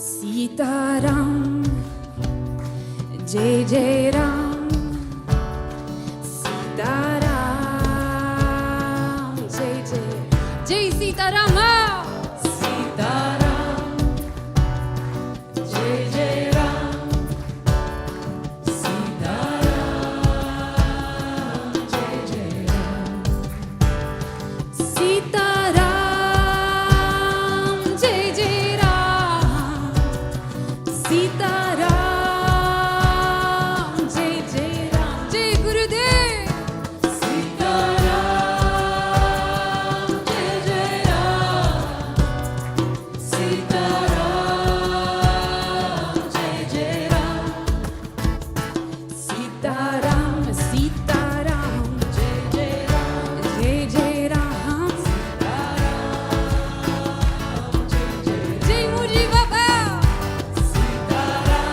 सीताराम जय जय राम सीताराम जय जय जय सीताराम सीताराम जय जय राम सीताराम जय जय राम सीताराम जय जय राम सीताराम जय जय राम जय गुरुदेव सीताराम जय जय राम सीताराम जय जय राम सीताराम सीताराम जय जय राम जय जय राम सीताराम जय जय जय मुरली बाबा सीताराम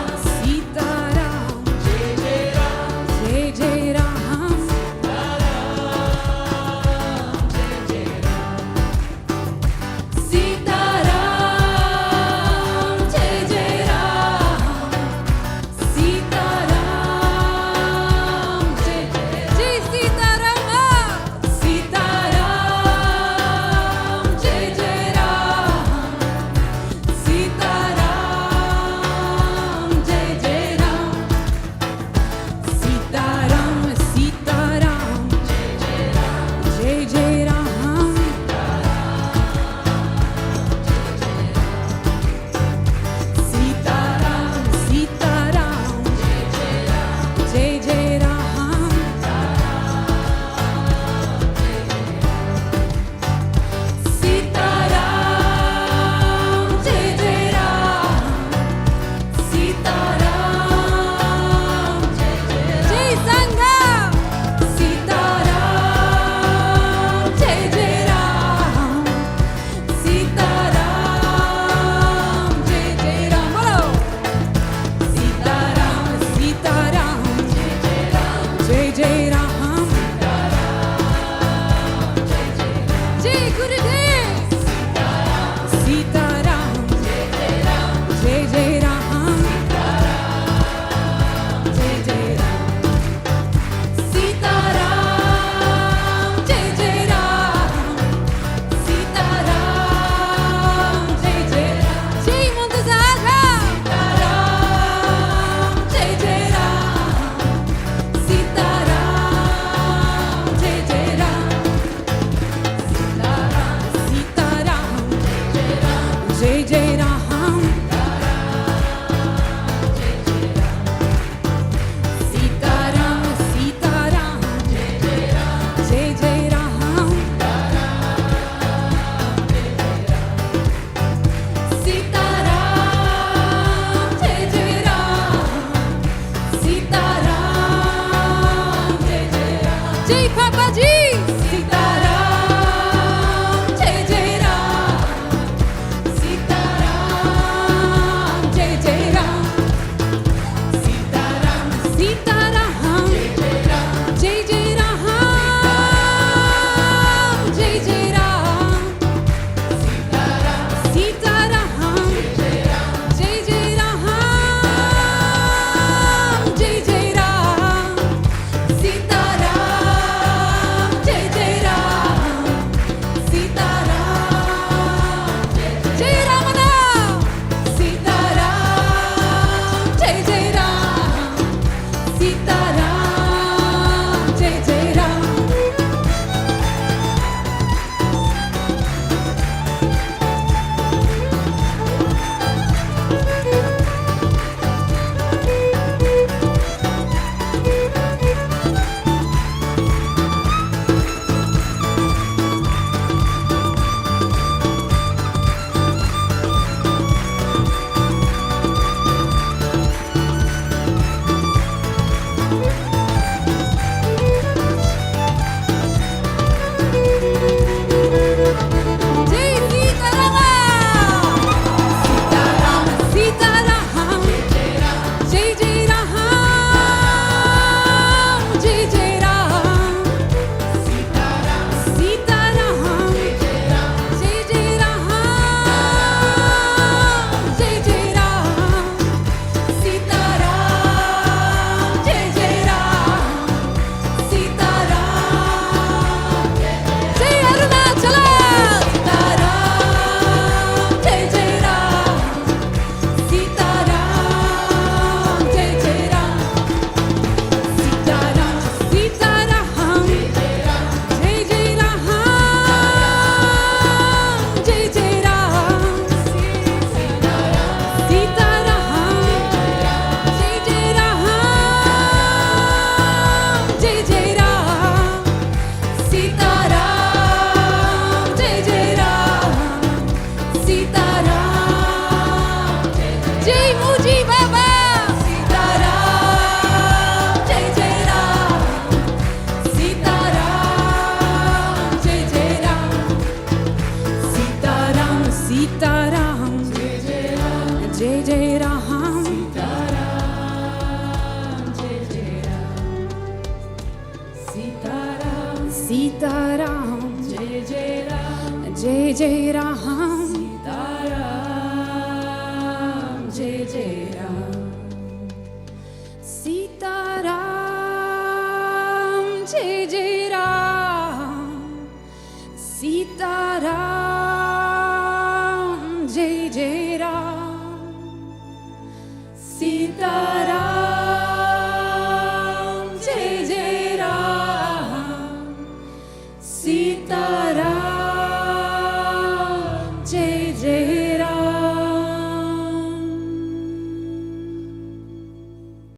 जी बाबा सीताराम जय जय राम सीताराम जय जय राम सीताराम सीताराम जय जय राम जय जय राम सीताराम जय जय राम सीताराम सीताराम जय जय राम जय जय राम सीताराम जय जय राम सीताराम जय जय राम सीताराम जय जय राम सीता